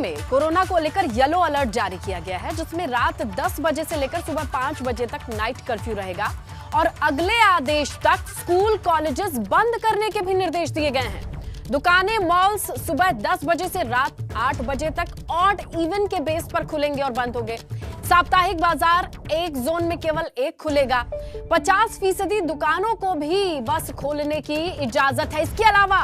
में कोरोना को लेकर येलो अलर्ट जारी किया गया है, जिसमें रात 10 बजे से लेकर सुबह 5 बजे तक नाइट कर्फ्यू रहेगा और अगले आदेश तक स्कूल कॉलेजेस बंद करने के भी निर्देश दिए गए हैं। दुकानें, मॉल्स सुबह 10 बजे से रात 8 बजे तक ऑड इवन के बेस पर खुलेंगे और बंद होंगे। साप्ताहिक बाजार एक जोन में केवल एक खुलेगा। 50% दुकानों को भी बस खोलने की इजाजत है। इसके अलावा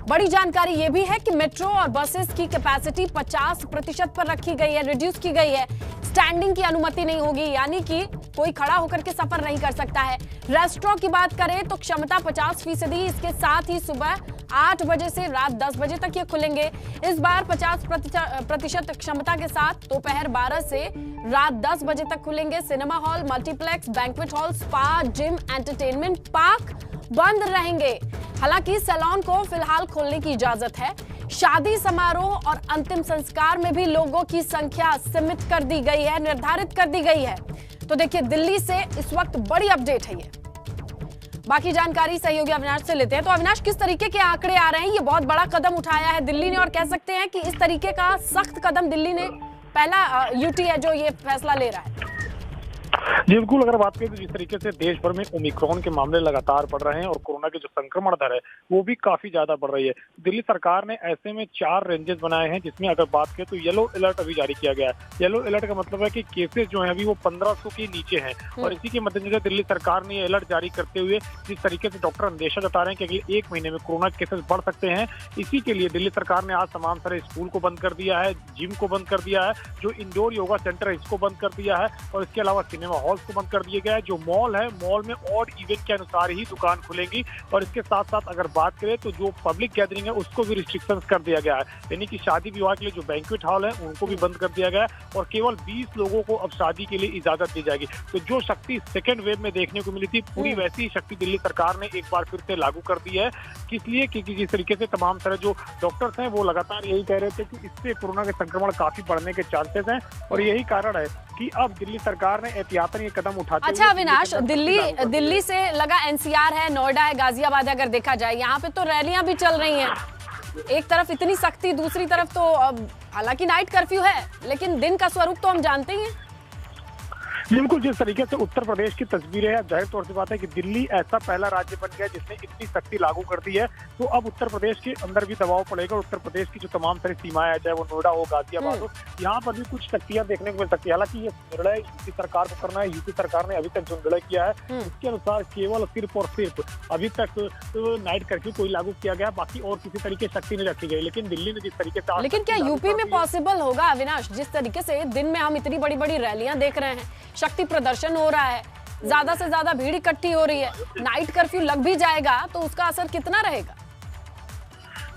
बड़ी जानकारी यह भी है कि मेट्रो और बसेस की कैपेसिटी 50% पर रखी गई है, रिड्यूस की गई है। स्टैंडिंग की अनुमति नहीं होगी, यानी कि कोई खड़ा होकर के सफर नहीं कर सकता है। रेस्टोरेंट की बात करें तो क्षमता 50%, इसके साथ ही सुबह 8 बजे से रात 10 बजे तक ये खुलेंगे। इस बार 50% क्षमता के साथ दोपहर 12 से रात 10 बजे तक खुलेंगे। Cinema hall, multiplex, banquet hall, spa, gym, entertainment park बंद रहेंगे। हालांकि सैलून को फिलहाल खोलने की इजाजत है। शादी समारोह और अंतिम संस्कार में भी लोगों की संख्या सीमित कर दी गई है, निर्धारित कर दी गई है। तो देखिए, दिल्ली से इस वक्त बड़ी अपडेट है ये। बाकी जानकारी सहयोगी अविनाश से लेते हैं। तो अविनाश, किस तरीके के आंकड़े आ रहे हैं? ये बहुत बड़ा कदम उठाया है दिल्ली ने, और कह सकते हैं कि इस तरीके का सख्त कदम दिल्ली ने पहला यूटी है जो ये फैसला ले रहा है। जी बिल्कुल, अगर बात करें तो जिस तरीके से देश भर में ओमिक्रॉन के मामले लगातार बढ़ रहे हैं और कोरोना की जो संक्रमण दर है वो भी काफी ज्यादा बढ़ रही है। दिल्ली सरकार ने ऐसे में 4 रेंजेस बनाए हैं, जिसमें अगर बात करें तो येलो अलर्ट अभी जारी किया गया है। येलो अलर्ट का मतलब है कि केसेस जो है अभी वो 1500 के नीचे हैं, और इसी के मद्देनजर दिल्ली सरकार ने ये अलर्ट जारी करते हुए जिस तरीके से डॉक्टर अंदेशा जता रहे हैं कि अगले 1 महीने में कोरोना के केसेस बढ़ सकते हैं, इसी के लिए दिल्ली सरकार ने आज तमाम सारे स्कूल को बंद कर दिया है, जिम को बंद कर दिया है, जो इंडोर योगा सेंटर है इसको बंद कर दिया है, और इसके अलावा सिनेमा हॉल्स को बंद कर दिया गया है। जो मॉल है, मॉल में ऑड इवन के अनुसार ही दुकान खुलेंगी, और इसके साथ साथ अगर बात करें तो जो पब्लिक गैदरिंग है उसको भी रिस्ट्रिक्शंस कर दिया गया है, यानी कि शादी विवाह के लिए जो बैंक्वेट हॉल है उनको भी बंद कर दिया गया है, और केवल 20 लोगों को अब शादी के लिए इजाजत दी जाएगी। तो जो शक्ति सेकेंड वेव में देखने को मिली थी, पूरी वैसी ही शक्ति दिल्ली सरकार ने एक बार फिर से लागू कर दी है। किस लिए? क्योंकि जिस तरीके से तमाम सारे जो डॉक्टर्स हैं वो लगातार यही कह रहे थे कि इससे कोरोना के संक्रमण काफी बढ़ने के चांसेस हैं, और यही कारण है कि अब दिल्ली सरकार ने एहतियातन ये कदम उठाते। अच्छा अविनाश, दिल्ली से लगा एनसीआर है, नोएडा है, गाजियाबाद है, अगर देखा जाए यहाँ पे तो रैलियां भी चल रही हैं। एक तरफ इतनी सख्ती, दूसरी तरफ तो हालांकि नाइट कर्फ्यू है, लेकिन दिन का स्वरूप तो हम जानते ही हैं। बिल्कुल, जिस तरीके से उत्तर प्रदेश की तस्वीरें है, जाहिर तौर से बात है कि दिल्ली ऐसा पहला राज्य बन गया जिसने इतनी सख्ती लागू कर दी है। तो अब उत्तर प्रदेश के अंदर भी दबाव पड़ेगा। उत्तर प्रदेश की जो तमाम सारी सीमाएं है, चाहे वो नोएडा हो, गाजियाबाद हो, यहाँ पर भी कुछ सख्तियां देखने को मिल सकती है। हालांकि ये निर्णय यूपी सरकार को करना है। यूपी सरकार ने अभी तक जो निर्णय किया है उसके अनुसार केवल सिर्फ और सिर्फ अभी तक तो नाइट कर्फ्यू कोई लागू किया गया, बाकी और किसी तरीके सख्ती नहीं रखी गई। लेकिन दिल्ली ने जिस तरीके से, लेकिन क्या यूपी में पॉसिबल होगा अविनाश? जिस तरीके से दिन में हम इतनी बड़ी बड़ी रैलियां देख रहे हैं, शक्ति प्रदर्शन हो रहा है, ज्यादा से ज्यादा भीड़ इकट्ठी हो रही है, नाइट कर्फ्यू लग भी जाएगा तो उसका असर कितना रहेगा?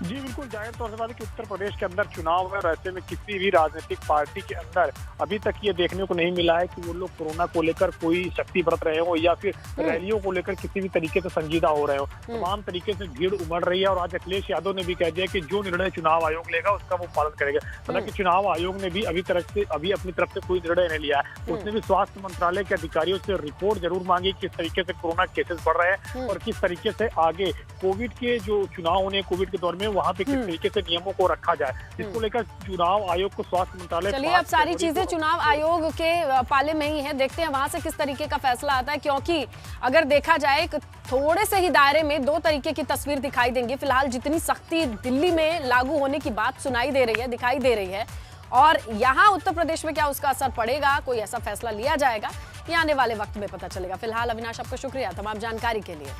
जी बिल्कुल, जाहिर तौर से बात है कि उत्तर प्रदेश के अंदर चुनाव है, ऐसे में किसी भी राजनीतिक पार्टी के अंदर अभी तक ये देखने को नहीं मिला है कि वो लोग कोरोना को लेकर कोई शक्ति बरत रहे हो या फिर रैलियों को लेकर किसी भी तरीके से संजीदा हो रहे हो। तमाम तरीके से भीड़ उमड़ रही है, और आज अखिलेश यादव ने भी कह दिया कि जो निर्णय चुनाव आयोग लेगा उसका वो पालन करेगा। हालांकि चुनाव आयोग ने भी अभी अपनी तरफ से कोई निर्णय नहीं लिया है। उसने भी स्वास्थ्य मंत्रालय के अधिकारियों से रिपोर्ट जरूर मांगी किस तरीके से कोरोना केसेस बढ़ रहे हैं और किस तरीके से आगे कोविड के जो चुनाव होने कोविड के दौर में वहाँ पे किस तरीके से नियमों को रखा जाए, इसको लेकर चुनाव आयोग को स्वास्थ्य मंत्रालय। चलिए, अब सारी चीजें चुनाव आयोग के पाले में ही है, देखते हैं वहां से किस तरीके का फैसला आता है। क्योंकि अगर देखा जाए थोड़े से ही दायरे में 2 तरीके की तस्वीर दिखाई देंगी। फिलहाल जितनी सख्ती दिल्ली में लागू होने की बात सुनाई दे रही है, दिखाई दे रही है, और यहाँ उत्तर प्रदेश में क्या उसका असर पड़ेगा, कोई ऐसा फैसला लिया जाएगा, ये आने वाले वक्त में पता चलेगा। फिलहाल अविनाश, आपका शुक्रिया तमाम जानकारी के लिए।